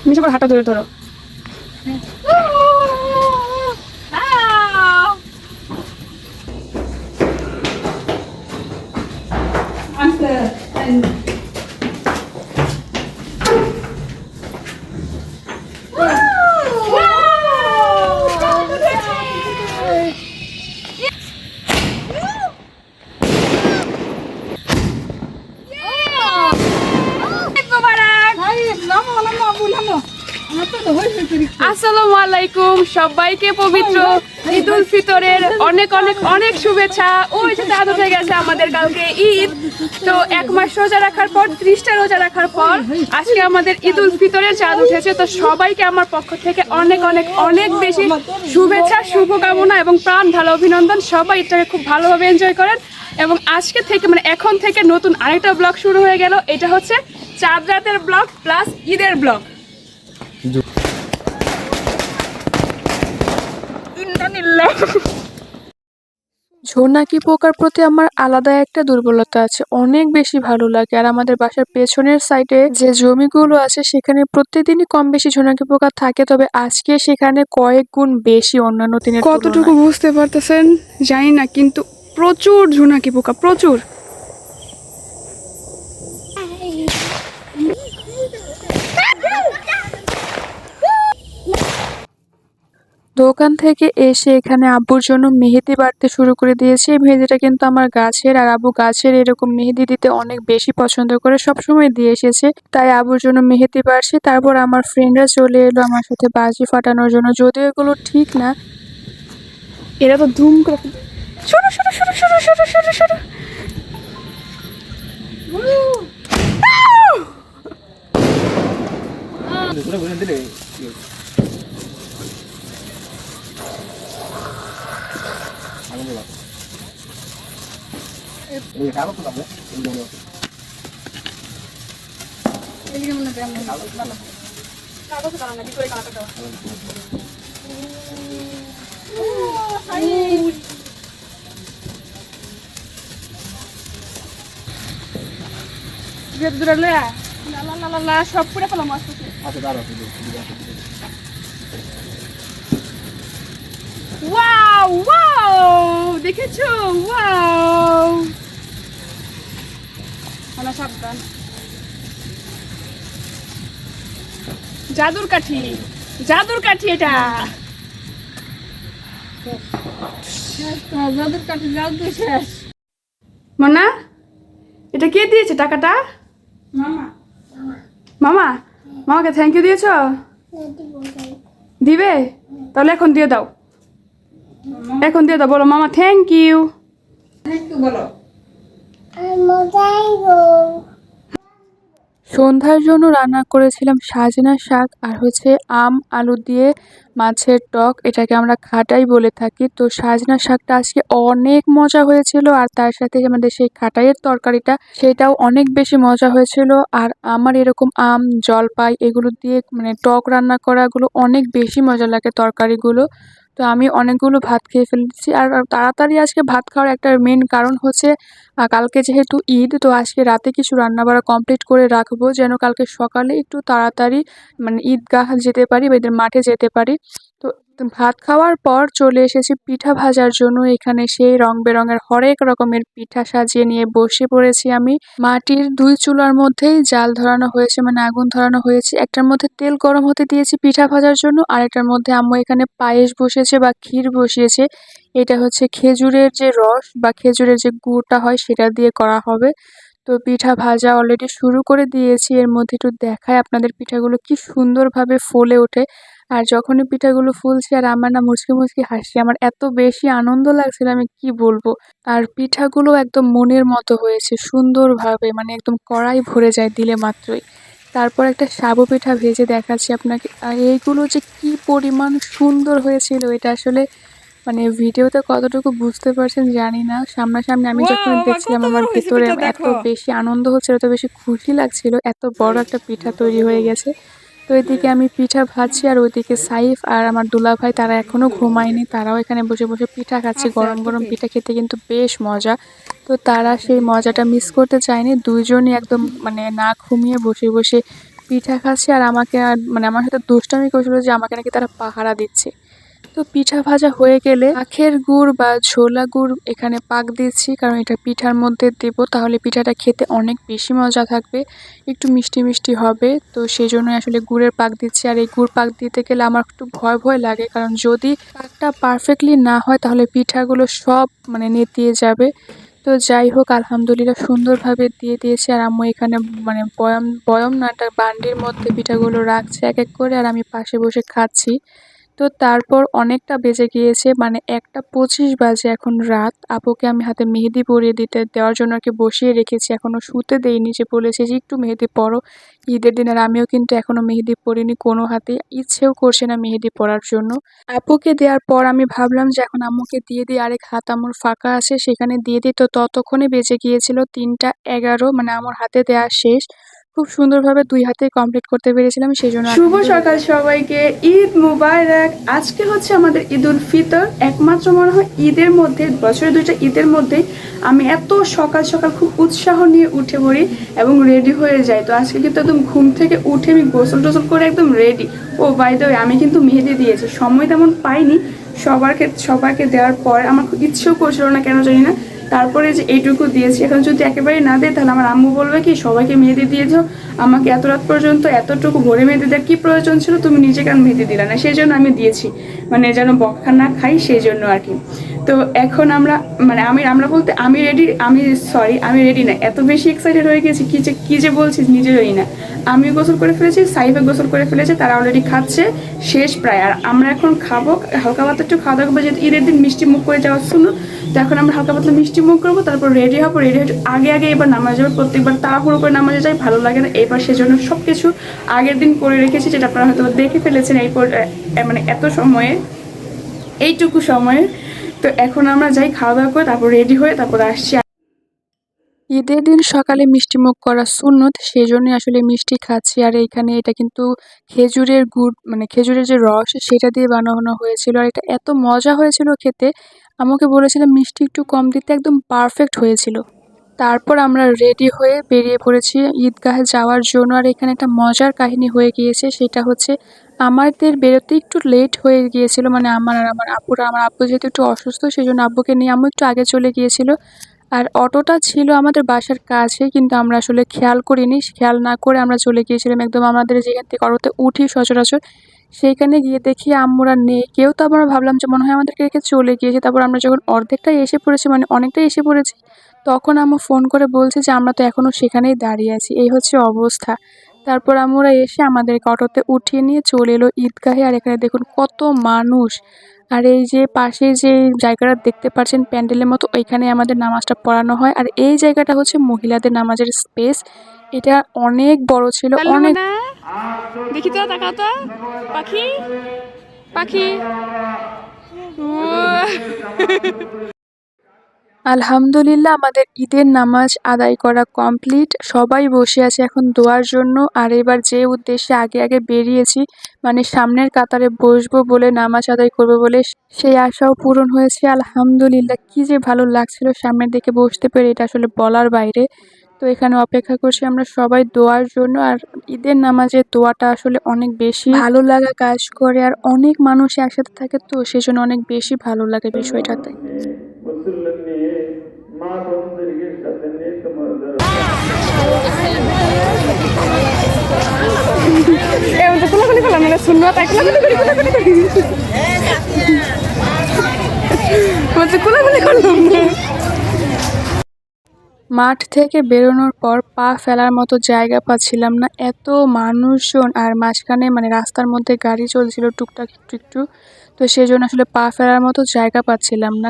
মিশে করে হাঁটা ধরে ধরো। আসসালামু আলাইকুম, সবাইকে পবিত্র ঈদ উল ফিতরের অনেক অনেক অনেক শুভেচ্ছা। ওই যে চাঁদ উঠে গেছে, আমাদের কালকে ঈদ। তো 1 মাস রোজা রাখার পর, 30টা রোজা রাখার পর আজকে আমাদের ঈদ উল ফিতরের চাঁদ উঠেছে। তো সবাইকে আমার পক্ষ থেকে অনেক অনেক অনেক বেশি শুভেচ্ছা, শুভকামনা এবং প্রাণ ভালো অভিনন্দন। সবাই ঈদটাকে খুব ভালোভাবে এনজয় করেন। এবং আজকে থেকে মানে এখন থেকে নতুন আরেকটা ব্লগ শুরু হয়ে গেল। এটা হচ্ছে চাঁদ রাতের ব্লগ প্লাস ঈদের ব্লগ। ঝোনাকি পোকার প্রতি আমার আলাদা একটা দুর্বলতা আছে, অনেক বেশি ভালো লাগে। আর আমাদের বাসার পেছনের সাইডে যে জমিগুলো আছে সেখানে প্রত্যেকদিনই কম বেশি ঝোনাকি পোকা থাকে, তবে আজকে সেখানে কয়েক গুণ বেশি অন্যান্য দিনের তুলনায়। কতটুকু বুঝতে পারতেছেন জানি না, কিন্তু প্রচুর ঝোনাকি পোকা, প্রচুর। দোকান থেকে এসে এখানে আব্বুর জন্য মেহেদি বাড়তে শুরু করে দিয়েছি। এই মেহেদিটা কিন্তু আমার গাছের, আর আব্বু গাছের এরকম মেহেদি দিতে অনেক বেশি পছন্দ করে, সবসময় দিয়ে এসেছে। তাই আব্বুর জন্য মেহেদি বাড়ছি। তারপর আমার ফ্রেন্ডরা চলে এলো আমার সাথে বাজি ফাটানোর জন্য, যদিও এগুলো ঠিক না। এরা তো ধুম করে ছোট ছোট ছোট ছোট ছোট ছোট ছোট। সব করে ফেলাম আস্তে ওয়াও ওয়াও, দেখেছো? ওয়াও, মানে সাবধান। জাদুর কাঠি, জাদুর কাঠি এটা। জাদুর কাঠি, জাদু শেষ। মানা, এটা কে দিয়েছে টাকাটা? মামা। মামা, মামাকে থ্যাংক ইউ দিয়েছো? দিবে? তাহলে এখন দিয়ে দাও, এখন দিয়ে দাও। বলো মামা থ্যাংক ইউ। থ্যাংক ইউ বলো। সন্ধ্যার জন্য রান্না করেছিলাম সাজনা শাক আর হচ্ছে আম আলু দিয়ে মাছের টক, এটাকে আমরা খাটাই বলে থাকি। তো সাজনা শাকটা আজকে অনেক মজা হয়েছিল, আর তার সাথে আমাদের সেই খাটাইয়ের তরকারিটা, সেটাও অনেক বেশি মজা হয়েছিল। আর আমার এরকম আম জলপাই এগুলো দিয়ে মানে টক রান্না করাগুলো অনেক বেশি মজা লাগে তরকারিগুলো। তো আমি অনেকগুলো ভাত খেয়ে ফেলেছি। আর তাড়াতাড়ি আজকে ভাত খাওয়ার একটা মেন কারণ হচ্ছে কালকে যেহেতু ঈদ, তো আজকে রাতে কিছু রান্নাবাড়া কমপ্লিট করে রাখবো, যেন কালকে সকালে একটু তাড়াতাড়ি মানে ঈদগাহ যেতে পারি বা ঈদের মাঠে যেতে পারি। তো ভাত খাওয়ার পর চলে এসেছি পিঠা ভাজার জন্য। এখানে সেই রং বেরঙের হরেক রকমের পিঠা সাজিয়ে নিয়ে বসে পড়েছি আমি। মাটির 2 চুলার মধ্যেই জাল ধরানো হয়েছে, মানে আগুন ধরানো হয়েছে। একটার মধ্যে তেল গরম হতে দিয়েছি পিঠা ভাজার জন্য, আরেকটার মধ্যে আম্মু এখানে পায়েস বসিয়েছে বা ক্ষীর বসিয়েছে। এটা হচ্ছে খেজুরের যে রস বা খেজুরের যে গুড়টা হয় সেটা দিয়ে করা হবে। তো পিঠা ভাজা অলরেডি শুরু করে দিয়েছি। এর মধ্যে একটু দেখায় আপনাদের পিঠাগুলো কি সুন্দরভাবে ফুলে ওঠে। আর যখনই পিঠাগুলো ফুলছে আর আমার না মুচকি মুচকি হাসি, আমার এত বেশি আনন্দ লাগছিল আমি কি বলবো। আর পিঠাগুলো একদম মনের মতো হয়েছে সুন্দরভাবে, মানে একদম কড়াই ভরে যায় দিলে মাত্রই। তারপর একটা সাবু পিঠা ভেজে দেখাচ্ছি আপনাকে, আর এইগুলো যে কি পরিমাণ সুন্দর হয়েছিল এটা আসলে মানে ভিডিওতে কতটুকু বুঝতে পারছেন জানি না। সামনাসামনি আমি যখন দেখছিলাম আমার ভেতরে এত বেশি আনন্দ হচ্ছিল, এত বেশি খুশি লাগছিল, এত বড় একটা পিঠা তৈরি হয়ে গেছে। তো এদিকে আমি পিঠা ভাজছি, আর ওইদিকে সাইফ আর আমার দুলাভাই তারা এখনো ঘুমায়নি, তারাও এখানে বসে বসে পিঠা খাচ্ছে। গরম গরম পিঠা খেতে কিন্তু বেশ মজা। তো তো তারা সেই মজাটা মিস করতে চায়নি, দুইজনই একদম মানে না ঘুমিয়ে বসে বসে পিঠা খাচ্ছে আর আমাকে মানে আমার সাথে দুষ্টামি করছিল যে আমাকে নাকি তারা পাহারা দিচ্ছে। তো পিঠা ভাজা হয়ে গেলে আখের গুড় বা ছোলা গুড় এখানে পাক দিচ্ছি, কারণ এটা পিঠার মধ্যে দেব, তাহলে পিঠাটা খেতে অনেক বেশি মজা থাকবে, একটু মিষ্টি মিষ্টি হবে। তো সেই জন্যই আসলে গুড়ের পাক দিচ্ছি। আর এই গুড় পাক দিতে গেলে আমার একটু ভয় ভয় লাগে, কারণ যদি পাকটা পারফেক্টলি না হয় তাহলে পিঠাগুলো সব মানে নেতিয়ে যাবে। তো যাই হোক, আলহামদুলিল্লাহ সুন্দরভাবে দিয়ে দিয়েছি। আর আম্মু এখানে মানে বয়াম বয়াম না, একটা বান্ডির মধ্যে পিঠাগুলো রাখছে এক এক করে, আর আমি পাশে বসে খাচ্ছি। তো তারপর অনেকটা বেজে গিয়েছে, মানে 1টা 25 বাজে এখন রাত। আপুকে আমি হাতে মেহেদি পরিয়ে দেওয়ার জন্য আর কি বসিয়ে রেখেছি, এখনও শুতে দেইনি, যে বলেছে যে একটু মেহেদি পরো ঈদের দিন। আর আমিও কিন্তু এখনও মেহেদি পরিনি কোনো হাতে, ইচ্ছেও করছে না মেহেদি পরার জন্য। আপুকে দেওয়ার পর আমি ভাবলাম যে এখন আম্মুকে দিয়ে দিই, আরেক হাত আম্মুর ফাঁকা আছে সেখানে দিয়ে দিই। তো ততক্ষণে বেজে গিয়েছিল 3টা 11, মানে আমার হাতে দেওয়া শেষ। খুব সুন্দরভাবে 2 হাতে কমপ্লিট করতে পেরেছিলাম, সেই জন্য শুভ সকাল সবাইকে, ঈদ মুবারক। আজকে হচ্ছে আমাদের ঈদ উল ফিতর। একমাত্র মনে হয় ঈদের মধ্যে, বছরের 2টা ঈদের মধ্যে আমি এত সকাল সকাল খুব উৎসাহ নিয়ে উঠে পড়ি এবং রেডি হয়ে যাই। তো আজকে কিন্তু একদম ঘুম থেকে উঠে আমি গোসল টোসল করে একদম রেডি। ও বাই দ্য ওয়ে, আমি কিন্তু মেহেদি দিয়েছি, সময় তেমন পাইনি সবাইকে দেওয়ার পর। আমার খুব ইচ্ছেও করছিল না কেন জানি না, তারপরে যে এইটুকু দিয়েছি। এখন যদি একেবারে না দেয় তাহলে আমার আম্মু বলবে কি সবাইকে মেহেদি দিয়েছো, আমাকে এত রাত পর্যন্ত এতটুকু ভোরে মেহেদি দেওয়ার কী প্রয়োজন ছিল, তুমি নিজে কেন মেহেদি দিলা না। সেই জন্য আমি দিয়েছি, মানে যেন বকা না খাই সেই জন্য আর কি। তো এখন আমরা মানে আমরা বলতে আমি রেডি না, এত বেশি এক্সাইটেড হয়ে গেছি কি যে বলছি নিজে জানি না। আমি গোসল করে ফেলেছি, সাইফে গোসল করে ফেলেছে, তারা অলরেডি খাচ্ছে, শেষ প্রায়। আর আমরা এখন খাবো হালকা পাতলা একটু খাওয়া দাওয়া করবো, যেহেতু ঈদের দিন মিষ্টি মুখ করে যাওয়ার শুনো। তো এখন আমরা হালকা পাতলা মিষ্টি মুখ করবো, তারপর রেডি হবো। রেডি হয়ে আগে এবার নামাজ যাবো। প্রত্যেকবার তাড়াহুড়ো করে নামাজে যাই, ভালো লাগে না। এবার সেজন্য সব কিছু আগের দিন করে রেখেছি, যেটা আপনারা হয়তো দেখে ফেলেছেন মানে এত সময়ে, এইটুকু সময়ে। তো এখন আমরা যাই খাওয়া দাওয়া করে, তারপর রেডি হয়ে তারপর আসছি। ঈদের দিন সকালে মিষ্টিমুখ করা সুন্নত, সেই জন্যই আসলে মিষ্টি খাচ্ছি। আর এইখানে এটা কিন্তু খেজুরের গুড়, মানে খেজুরের যে রস সেটা দিয়ে বানানো হয়েছিল, আর এটা এত মজা হয়েছিল খেতে। আমাকে বলেছিলাম মিষ্টি একটু কম দিতে, একদম পারফেক্ট হয়েছিল। তারপর আমরা রেডি হয়ে বেরিয়ে পড়েছি ঈদগাহে যাওয়ার জন্য। আর এখানে একটা মজার কাহিনী হয়ে গিয়েছে, সেটা হচ্ছে আমাদের বেরোতে একটু লেট হয়ে গিয়েছিল, মানে আমার আপুরা, আমার আব্বু যেহেতু একটু অসুস্থ, সেই জন্য আব্বুকে নিয়ে আম্মু একটু আগে চলে গিয়েছিল। আর অটোটা ছিল আমাদের বাসার কাছে, কিন্তু আমরা আসলে খেয়াল করিনি, খেয়াল না করে আমরা চলে গিয়েছিলাম একদম আমাদের যেখান থেকে অটোতে উঠি সচরাচর সেইখানে গিয়ে দেখি আম্মুরা নেই কেউ। তো আমরা ভাবলাম যে মনে হয় আমাদেরকে রেখে চলে গিয়েছে। তারপর আমরা যখন অর্ধেকটাই এসে পড়েছি, মানে অনেকটাই এসে পড়েছি, তখন আম্মু ফোন করে বলছে যে আমরা তো এখনও সেখানেই দাঁড়িয়ে আছি, এই হচ্ছে অবস্থা। তারপর আম্মুরা এসে আমাদেরকে অটোতে উঠিয়ে নিয়ে চলে এলো ঈদগাহে। আর এখানে দেখুন কত মানুষ। আর এই যে পাশে যে জায়গাটা দেখতে পাচ্ছেন প্যান্ডেলের মতো, ওইখানে আমাদের নামাজটা পড়ানো হয়। আর এই জায়গাটা হচ্ছে মহিলাদের নামাজের স্পেস, এটা অনেক বড় ছিল, অনেক। দেখি তো, তাকাও তো, পাখি পাখি। আলহামদুলিল্লাহ আমাদের ঈদের নামাজ আদায় করা কমপ্লিট, সবাই বসে আছে এখন দোয়ার জন্য। আর এবার যে উদ্দেশ্যে আগে আগে বেরিয়েছি, মানে সামনের কাতারে বসবো বলে, নামাজ আদায় করবো বলে, সেই আশাও পূরণ হয়েছে আলহামদুলিল্লাহ। কি যে ভালো লাগছিল সামনের দিকে বসতে পেরে, এটা আসলে বলার বাইরে। তো এখানে অপেক্ষা করছি আমরা সবাই দোয়ার জন্য। আর ঈদের নামাজের দোয়াটা আসলে অনেক বেশি ভালো লাগা কাজ করে, আর অনেক মানুষ একসাথে থাকে, তো সেজন্য অনেক বেশি ভালো লাগে বিষয়টাতে। কোলাকুলি করলাম না, শুনবো তাই কোলাকুলি করলাম না। মাঠ থেকে বেরোনোর পর পা ফেলার মতো জায়গা পাচ্ছিলাম না, এত মানুষজন। আর মাঝখানে মানে রাস্তার মধ্যে গাড়ি চলছিল টুকটাক একটু একটু, তো সেজন্য আসলে পা ফেলার মতো জায়গা পাচ্ছিলাম না।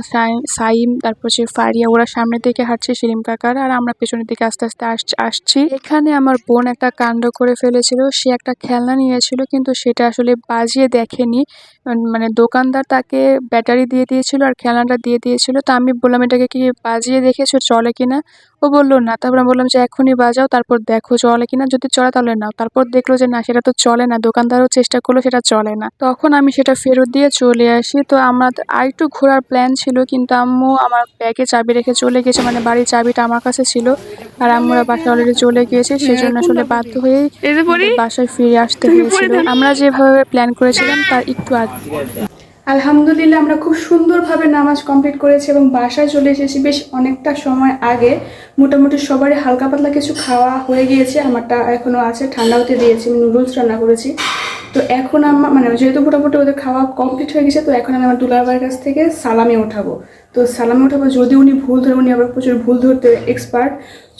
সাইম, তারপর সে ফারিয়া, ওরা সামনের দিকে হাঁটছে, সেলিম কাকার, আর আমরা পেছনের দিকে আস্তে আস্তে আসছি। এখানে আমার বোন একটা কাণ্ড করে ফেলেছিল, সে একটা খেলনা নিয়েছিল কিন্তু সেটা আসলে বাজিয়ে দেখেনি। মানে দোকানদার তাকে ব্যাটারি দিয়ে দিয়েছিল আর খেলনাটা দিয়ে দিয়েছিল। তো আমি বললাম এটাকে কি বাজিয়ে দেখেছো চলে কিনা, ও বললো না। তারপর আমি বললাম যে এখনই বাজাও, তারপর দেখো চলে কিনা, যদি চলে তাহলে নাও। তারপর দেখলো যে না, সেটা তো চলে না, দোকানদারও চেষ্টা করলো, সেটা চলে না। তখন আমি সেটা ফেরত দিয়ে চলে আসি। তো আমার আরেকটু ঘোরার প্ল্যান ছিল, কিন্তু আম্মু আমার ব্যাগে চাবি রেখে চলে গেছে, মানে বাড়ির চাবিটা আমার কাছে ছিল আর আম্মুরা বাসায় অলরেডি চলে গিয়েছে, সেজন্য আসলে বাধ্য হয়েই এই যে পড়ি, আমাদের বাসায় ফিরে আসতে তুমি পড়ে হয়েছিল থাকো। আমরা যেভাবে প্ল্যান করেছিলাম তার একটু আগে। আলহামদুলিল্লাহ আমরা খুব সুন্দরভাবে নামাজ কমপ্লিট করেছি এবং বাসায় চলে এসেছি বেশ অনেকটা সময় আগে। মোটামুটি সবারই হালকা পাতলা কিছু খাওয়া হয়ে গিয়েছে, আমারটা এখনো আছে, ঠান্ডা হতে দিয়েছি, আমি নুডলস রান্না করেছি। তো এখন আমার মানে যেহেতু মোটামুটি ওদের খাওয়া কমপ্লিট হয়ে গেছে, তো এখন আমি আমার দুলাভাইয়ের কাছ থেকে সালামি ওঠাবো। তো সালামি ওঠাবো, যদি উনি ভুল ধরে, উনি আবার প্রচুর ভুল ধরতে এক্সপার্ট,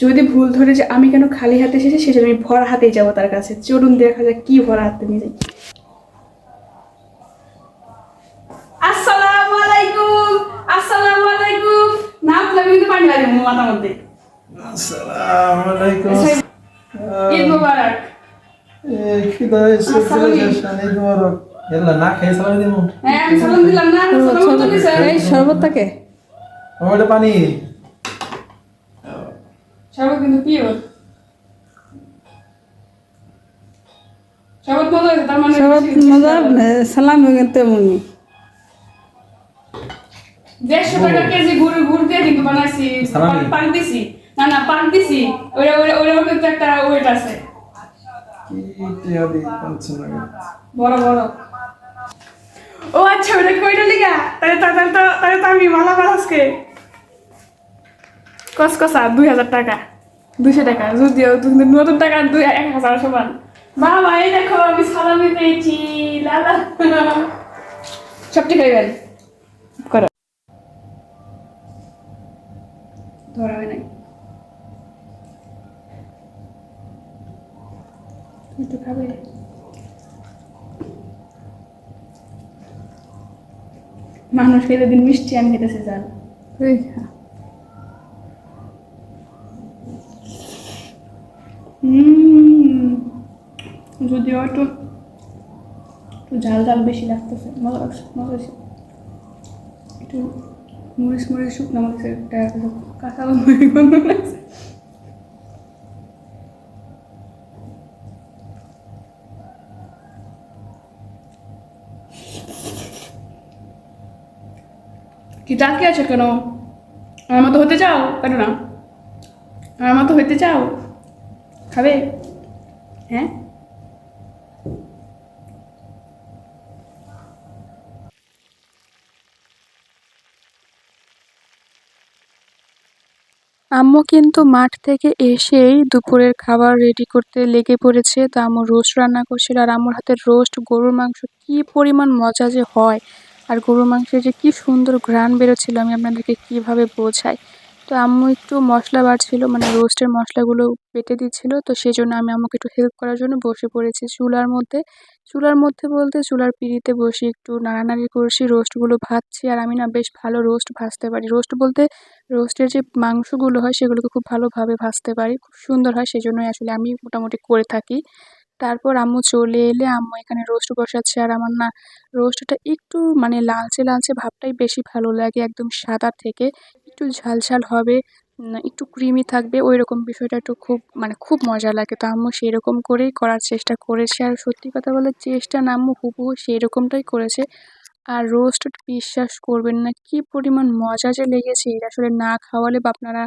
যদি ভুল ধরে যে আমি কেন খালি হাতে এসেছি, সেজন্য আমি ভরা হাতেই যাবো তার কাছে। চলুন দেখা যাক কি ভরা হাতে নিয়ে যাই। আসসালামু আলাইকুম, আসসালামু আলাইকুম। না বলে কিন্তু পানি লাগে মাথার মধ্যে। আসসালামু আলাইকুম। ঈদ মোবারক। খিদা এসে শানি মোবারক। এলা না খেয়ে সালাম দিমু। হ্যাঁ আমি সালাম দিলাম না, সালাম তো দিছে। এই শরবতটাকে আমারে পানি। শরবত কিন্তু পিও। শরবত মজা হয়েছে, তার মানে শরবত মজা, সালাম কিন্তু এমনই। 150 টাকা কেজি গুড় দিয়ে কিন্তু বানাইছি, সালামি। পাক দিছি। না না পাক দিছি, ওরা ওরা ওরা কিন্তু একটা ওয়েট আছে কি টিয়া দি পাচ্ছ না। বড় বড়। ও আচ্ছা, ওটা কইটা লিগা, তাহলে তো আমি মালা বাড়াসকে কসকসা 2000 টাকা, 200 টাকা যদিও নতুন টাকা 1000 সমান। বাবা এই দেখো আমি সালামি পেয়েছি, লালা সবটি খাইবেন করো, ধরা হয় নাই, তুই তো খাবে। মানুষ খেতে দিন মিষ্টি, আমি খেতেছি জান। তুই খা। যদিও একটু ঝাল ঝাল বেশি লাগতেছে, মজা লাগছে, মজা হয়েছে। একটু মরিচ মরিচ শুকনো মরিচের একটা কাঁচা গন্ধ লাগছে। কি তাকিয়ে আছো কেন? আমার মতো হতে চাও? কেন না, আমার মতো হইতে চাও? খাবে? হ্যাঁ আম্মু কিন্তু মাঠ থেকে এসেই দুপুরের খাবার রেডি করতে লেগে পড়েছে। তো আম্মু রোস্ট রান্না করছিল, আর আম্মুর হাতের রোস্ট গরুর মাংস কি পরিমাণ মজা যে হয়, আর গরুর মাংসের যে কি সুন্দর ঘ্রাণ বেরোচ্ছিল, আমি আপনাদেরকে কিভাবে বোঝাই। তো আম্মু একটু মশলা বাড়ছিল, মানে রোস্টের মশলাগুলো বেটে দিচ্ছিল, তো সেই জন্য আমি আম্মুকে একটু হেল্প করার জন্য বসে পড়েছি চুলার মধ্যে বলতে চুলার পিঁড়িতে বসে একটু নাড়ানাড়ি করছি, রোস্টগুলো ভাজছি। আর আমি না বেশ ভালো রোস্ট ভাজতে পারি, রোস্ট বলতে রোস্টের যে মাংসগুলো হয় সেগুলোকে খুব ভালোভাবে ভাজতে পারি, খুব সুন্দর হয়, সেজন্যই আসলে আমি মোটামুটি করে থাকি। তারপর আম্মু চলে এলে আম্মু এখানে রোস্ট বসাচ্ছে, আর আমার না রোস্টটা একটু মানে লালচে লালচে ভাবটাই বেশি ভালো লাগে, একদম সাদা থেকে একটু ঝাল ঝাল হবে, একটু ক্রিমি থাকবে, ওই রকম বিষয়টা একটু খুব মানে খুব মজা লাগে। তো আম্মু সেরকম করেই করার চেষ্টা করেছে, আর সত্যি কথা বলতে চেষ্টা না, আম্মু হুবহু সেই রকমটাই করেছে। আর রোস্ট বিশ্বাস করবেন না কি পরিমাণ মজা যে লেগেছে, এটা আসলে না খাওয়ালে বা আপনারা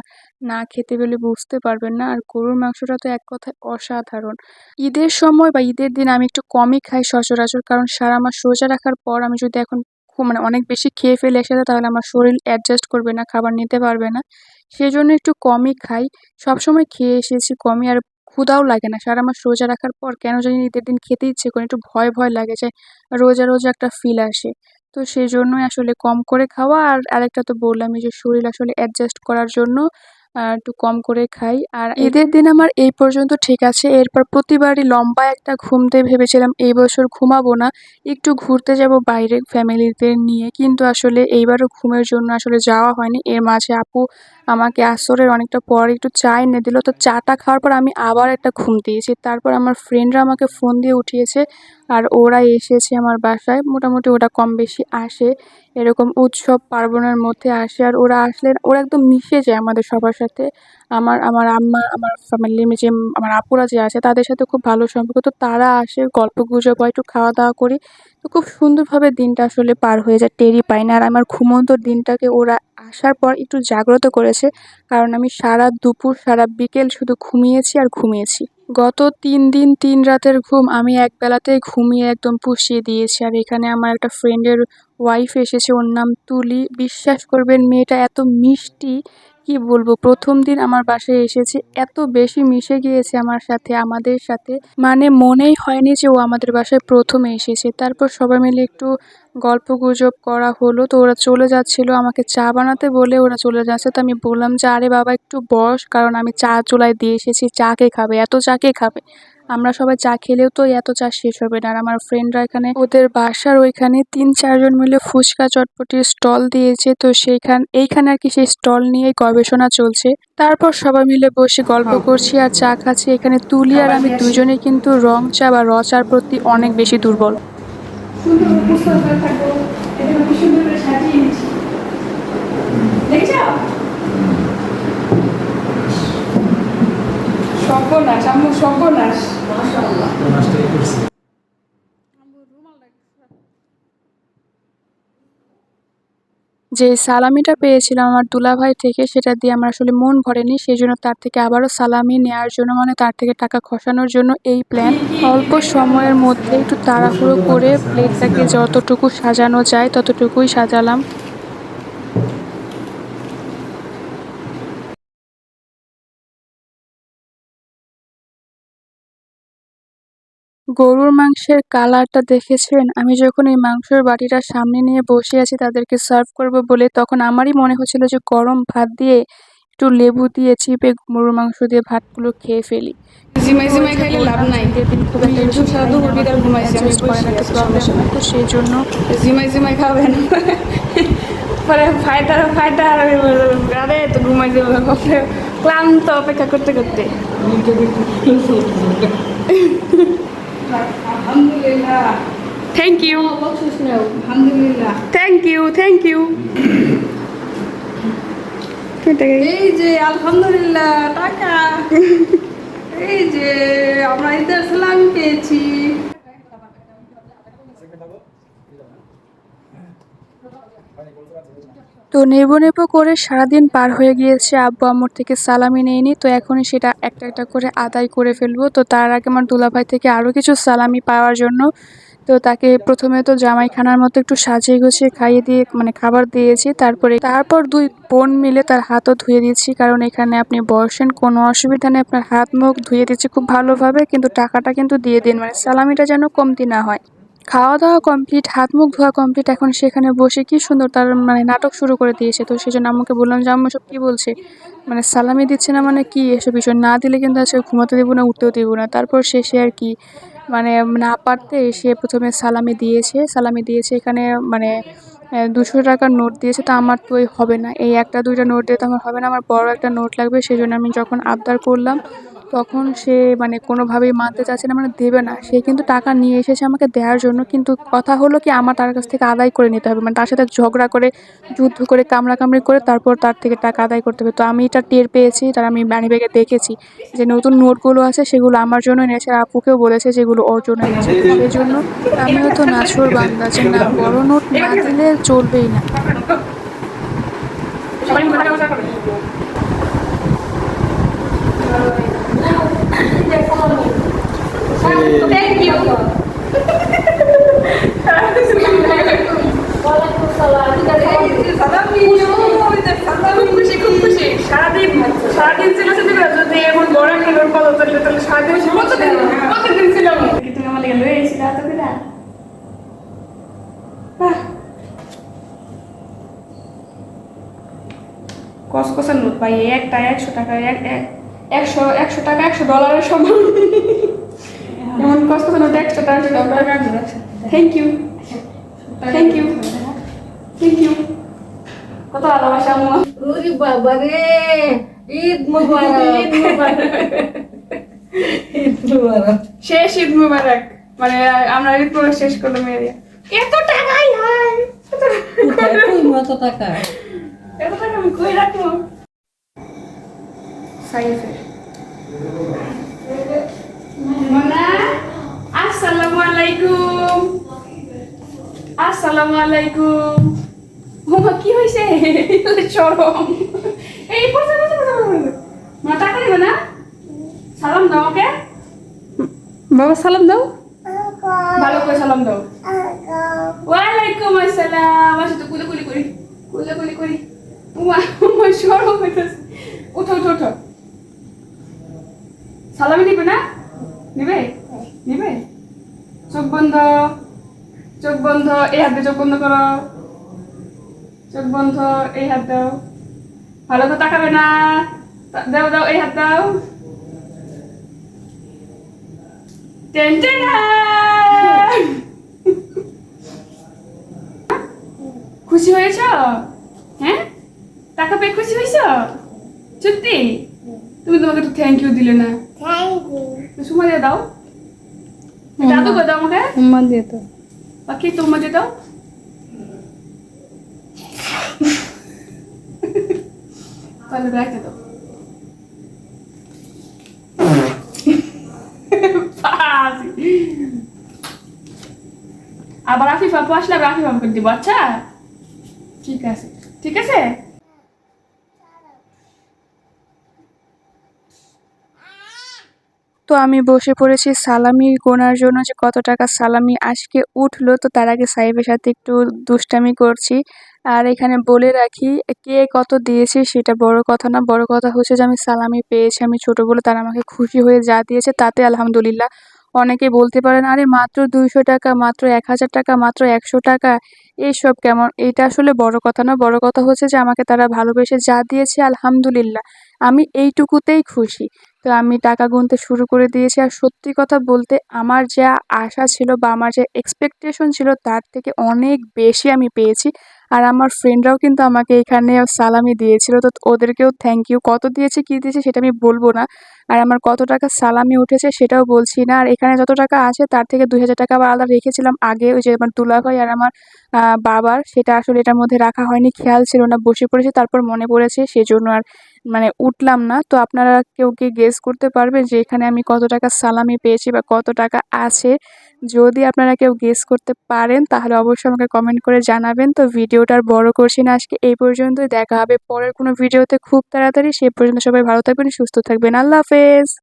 না খেতে পেলে বুঝতে পারবেন না। আর গরুর মাংসটা তো এক কথায় অসাধারণ। ঈদের সময় বা ঈদের দিন আমি একটু কমই খাই সচরাচর, কারণ সারা মাস রোজা রাখার পর আমি যদি এখন খুব মানে অনেক বেশি খেয়ে ফেলি একসাথে, তাহলে আমার শরীর অ্যাডজাস্ট করবে না, খাবার নিতে পারবে না, সেজন্য একটু কমই খাই। সবসময় খেয়ে এসেছি কমই, আর ক্ষুধাও লাগে না। সারা মাস রোজা রাখার পর কেন জানি ঈদের দিন খেতে ইচ্ছে করে, একটু ভয় ভয় লাগে যে রোজা রোজা একটা ফিল আসে। তো সেজন্যই আসলে কম করে খাওয়া। আর আরেকটা তো বললামই যে শরীর আসলে অ্যাডজাস্ট করার জন্য একটু কম করে খাই। আর ঈদের দিন আমার এই পর্যন্ত ঠিক আছে, এরপর প্রতিবারই লম্বা একটা ঘুম দিয়ে ভেবেছিলাম এই বছর ঘুমাবো না, একটু ঘুরতে যাব বাইরে ফ্যামিলিদের নিয়ে, কিন্তু আসলে এইবারও ঘুমের জন্য আসলে যাওয়া হয়নি। এর মাঝে আপু আমাকে আসরের অনেকটা পর একটু চা এনে দিল, তো চাটা খাওয়ার পর আমি আবার একটা ঘুম দিয়েছি। তারপর আমার ফ্রেন্ডরা আমাকে ফোন দিয়ে উঠিয়েছে, আর ওরা এসেছে আমার বাসায়, মোটামুটি ওরা কম বেশি আসে, এরকম উৎসব পার্বণের মধ্যে আসে, আর ওরা আসলে ওরা একদম মিশে যায় আমাদের সবার সাথে। সাথে আমার আমার আম্মা, আমার ফ্যামিলির যে আমার আপুরা যে আছে তাদের সাথে খুব ভালো সম্পর্ক। তো তারা আসে, গল্পগুজব হয়, একটু খাওয়া-দাওয়া করি। তো খুব সুন্দরভাবে দিনটা আসলে পার হয়ে যায়, টেরই পাই না। আর আমার ঘুমন্ত দিনটাকে ওরা আসার পর একটু জাগ্রত করেছে। কারণ আমি সারা দুপুর, সারা বিকেল শুধু ঘুমিয়েছি আর ঘুমিয়েছি। গত ৩ দিন ৩ রাতের ঘুম আমি একবেলাতেই ঘুমিয়ে একদম পুষিয়ে দিয়েছি। আর এখানে আমার একটা ফ্রেন্ডের ওয়াইফ এসেছে, ওর নাম তুলি। বিশ্বাস করবেন মেয়েটা এত মিষ্টি, কি বলবো। ১ম দিন আমার বাসায় এসেছে, এত বেশি মিশে গিয়েছে আমার সাথে, আমাদের সাথে, মানে মনেই হয়নি যে ও আমাদের বাসায় ১ম এসেছে। তারপর সবাই মিলে একটু গল্পগুজব করা হলো। তো ওরা চলে যাচ্ছিল, আমাকে চা বানাতে বলে ওরা চলে যাচ্ছে। তো আমি বললাম যে, "আরে বাবা একটু বস, কারণ আমি চা চুলায় দিয়ে এসেছি, চা কে খাবে? এত চা কে খাবে? আমরা সবাই চা খেলেও তো এত চা শেষ হবে না।" আর আমার ফ্রেন্ডরা এখানে ওদের বাসার ওইখানে ৩-৪ জন মিলে ফুচকা চটপটির স্টল দিয়েছে। তো এইখানে আর কি সেই স্টল নিয়েই গবেষণা চলছে। তারপর সবাই মিলে বসে গল্প করছি আর চা খাচ্ছি। এখানে তুলি আর আমি দুজনেই কিন্তু রং চা বা র চার প্রতি অনেক বেশি দুর্বল। সুন্দর করে প্রস্তুত করে থাকবো, এটা খুব সুন্দর করে সাজিয়ে নিচ্ছি, দেখেছো? সর্বনাশ আম্মু, সর্বনাশ। নষ্টই করছি। যে সালামিটা পেয়েছিলাম আমার দুলাভাই থেকে, সেটা দিয়ে আমার আসলে মন ভরেনি। সেজন্য তার থেকে আবারও সালামি নেয়ার জন্য, মানে তার থেকে টাকা খসানোর জন্য এই প্ল্যান। অল্প সময়ের মধ্যে একটু তাড়াহুড়ো করে প্লেটটাকে যতটুকু সাজানো যায় ততটুকুই সাজালাম। গরুর মাংসের কালারটা দেখেছেন? আমি যখন এই মাংসের বাটিটা সামনে নিয়ে বসে আছি তাদেরকে সার্ভ করব বলে, তখন আমারই মনে হচ্ছিল যে গরম ভাত দিয়ে একটু লেবু দিয়ে চিপে গরুর মাংস দিয়ে ভাতগুলো খেয়ে ফেলি। জিমাই জিমাই খাইলে লাভ নাই। শীতের দিন খুব একটা বেশি সারা খাই না, দুপুর আমার বিকাল পেট ঘুমাইছি, আমি অ্যাডজাস্ট করে না, বসে একটা আছি প্রবলেম সমস্যা হয়। নাই। তো সেই জন্য জিমাই জিমাই খাবেন, পরে ফাইটার ফাইটার, আরে তো ঘুমাই যাবে, ক্লান্ত অপেক্ষা করতে করতে। আলহামদুলিল্লাহ, থ্যাংক ইউ, আলহামদুলিল্লাহ, থ্যাংক ইউ, থ্যাংক ইউ। এই যে আলহামদুলিল্লাহ টাকা, এই যে আমরা ঈদের সালামি পেয়েছি। তো নেবো নেবো করে সারাদিন পার হয়ে গিয়েছে, আব্বু আম্মুর থেকে সালামি নেইনি। তো এখনই সেটা একটা একটা করে আদায় করে ফেলবো। তো তার আগে আমার দুলাভাই থেকে আরও কিছু সালামি পাওয়ার জন্য, তো তাকে প্রথমে তো জামাইখানার মতো একটু সাজিয়ে গুছিয়ে খাইয়ে দিয়ে, মানে খাবার দিয়েছি। তারপর 2 বোন মিলে তার হাতও ধুয়ে দিচ্ছি, কারণ এখানে আপনি বসেন, কোনো অসুবিধা নেই, আপনার হাত মুখ ধুয়ে দিচ্ছি খুব ভালোভাবে, কিন্তু টাকাটা কিন্তু দিয়ে দিন, মানে সালামিটা যেন কমতি না হয়। খাওয়া দাওয়া কমপ্লিট, হাত মুখ ধোয়া কমপ্লিট। এখন সেখানে বসে কি সুন্দর তার মানে নাটক শুরু করে দিয়েছে। তো সেজন্য আম্মুকে বললাম যে, "আম্মু এসব কি বলছে? মানে সালামি দিচ্ছে না মানে কি এসব বিষয়? না দিলে কিন্তু আজকে ঘুমাতে দেবো না, উঠতেও দেবো না।" তারপর শেষে আর কি মানে না পারতে সে ১ম এ সালামি দিয়েছে এখানে, মানে ৳২০০ নোট দিয়েছে। তো আমার তো হবে না। এই ১টা ২টা নোট দিয়ে তো আমার হবে না। আমার বড় একটা নোট লাগবে। সেজন্য আমি যখন আবদার করলাম, তখন সে মানে কোনোভাবেই মানতে চাচ্ছে না, মানে দেবে না। সে কিন্তু টাকা নিয়ে এসেছে আমাকে দেওয়ার জন্য। কিন্তু কথা হলো কি, আমার তার কাছ থেকে আদায় করে নিতে হবে। মানে তার সাথে ঝগড়া করে, যুদ্ধ করে, কামড়াকামড়ি করে তারপর তার থেকে টাকা আদায় করতে হবে। তো আমি এটা টের পেয়েছি, তার আমি মানিব্যাগে দেখেছি যে নতুন নোটগুলো আছে সেগুলো আমার জন্য এনেছে। আর আপুকেও বলেছে যেগুলো ওর জন্য এনেছে। তো সেজন্য আমিও তো নাছোড় বান্দা যে না, বড় নোট না দিলে চলবেই না। সবাই মিলে টাকা পয়সা করবে। Thank you. খুব খুশি, খুব খুশি। সারাদিন সারাদিন ছিল যদি এমন বড় একটা লোক পালো তাহলে সারাদিন কতদিন ছিল তুমি আমার লেগে লয়ে এসেছিল এত করে। কসকসের নোট পাই একটা $100, 100 টাকা $100 সমান। যেমন কসকসের note $100। Thank you, thank you, thank you. কত ভালোবাসা আম্মু। ওরে বাবা রে, ঈদ মুবারক, ঈদ মুবারক, ঈদ মুবারক। শেষ ঈদ মুবারক, মানে আমরা ঈদ পুরো শেষ করলাম। এত টাকাই হয়, কোথায় কই মতো টাকা? এত টাকা আমি কই রাখবো? সাইফের। মোনা আসসালামু আলাইকুম। আসসালামু আলাইকুম। মোমা কি হয়েছে? চরম। এই পড়ছে মা টাকা দিবে না? সালাম দাও ওকে। বাবা সালাম দাও, ভালো করে সালাম দাও। ওয়ালাইকুম আসসালাম। আসো তো কুলি কুলি করি, কুলি কুলি করি। উমা উমা চরম হইতেছে। উঠো উঠো উঠো। সালামি দিবে না? নেবে নেবে। চোখ বন্ধ, চোখ বন্ধ। এই হাত দিয়ে চোখ বন্ধ করো, চোখ বন্ধ। এই হাত দাও, ভালো করে তাকাবে না। দাও দাও, এই হাত দাও। Ten ten. খুশি হয়েছ? হ্যাঁ, টাকা পেয়ে খুশি হয়েছ? সত্যি? তুমি তোমাকে একটু থ্যাংক ইউ দিলে না। সুমা দিয়ে দাও, দাদু করে দাও আমাকে। উম্মা দিয়ে তো বাকি তোমার দিয়ে দাও। তাহলে রাখতে দাও। আবার আফিফ আপু আসলে আবার আফিফ আপুকে দিব। আচ্ছা ঠিক আছে, ঠিক আছে। তো আমি বসে পড়েছি সালামি গোনার জন্য যে কত টাকা সালামি আজকে উঠলো। তো তার আগে সাহেবের সাথে একটু দুষ্টামি করছি। আর এখানে বলে রাখি, কে কত দিয়েছে সেটা বড় কথা না, বড় কথা হচ্ছে যে আমি সালামি পেয়েছি, আমি ছোট বলে তারা আমাকে খুশি হয়ে যা দিয়েছে তাতে আলহামদুলিল্লাহ। অনেকে বলতে পারেন আরে মাত্র 200 টাকা, মাত্র 1000 টাকা, মাত্র 100 টাকা, এইসব কেমন? এটা আসলে বড় কথা না, বড় কথা হচ্ছে যে আমাকে তারা ভালোবেসে যা দিয়েছে আলহামদুলিল্লাহ, আমি এইটুকুতেই খুশি। তো আমি টাকা গুনতে শুরু করে দিয়েছি। আর সত্যি কথা বলতে আমার যা আশা ছিল বা আমার যে এক্সপেকটেশন ছিল তার থেকে অনেক বেশি আমি পেয়েছি। আর আমার ফ্রেন্ডরাও কিন্তু আমাকে এখানে সালামি দিয়েছিল, তো ওদেরকেও থ্যাংক ইউ। কত দিয়েছে কী দিয়েছে সেটা আমি বলবো না, আর আমার কত টাকা সালামি উঠেছে সেটাও বলছি না। আর এখানে যত টাকা আছে তার থেকে 2000 টাকা আবার আলাদা রেখেছিলাম আগে, ওই যে আমার দুলাভাই আর আমার বাবার, সেটা আসলে এটার মধ্যে রাখা হয়নি, খেয়াল ছিল না, বসে পড়েছি, তারপর মনে পড়েছে, সেজন্য আর মানে উঠলাম না। তো আপনারা কেউ কি গেস করতে পারবেন যে এখানে আমি কত টাকা সালামি পেয়েছি বা কত টাকা আছে? যদি আপনারা কেউ গেস করতে পারেন তাহলে অবশ্যই আমাকে কমেন্ট করে জানাবেন। তো ভিডিওটা আর বড় করছি না, আজকে এই পর্যন্তই। দেখা হবে পরের কোনো ভিডিওতে খুব তাড়াতাড়ি। সে পর্যন্ত সবাই ভালো থাকবেন, সুস্থ থাকবেন। আল্লাহ হাফেজ।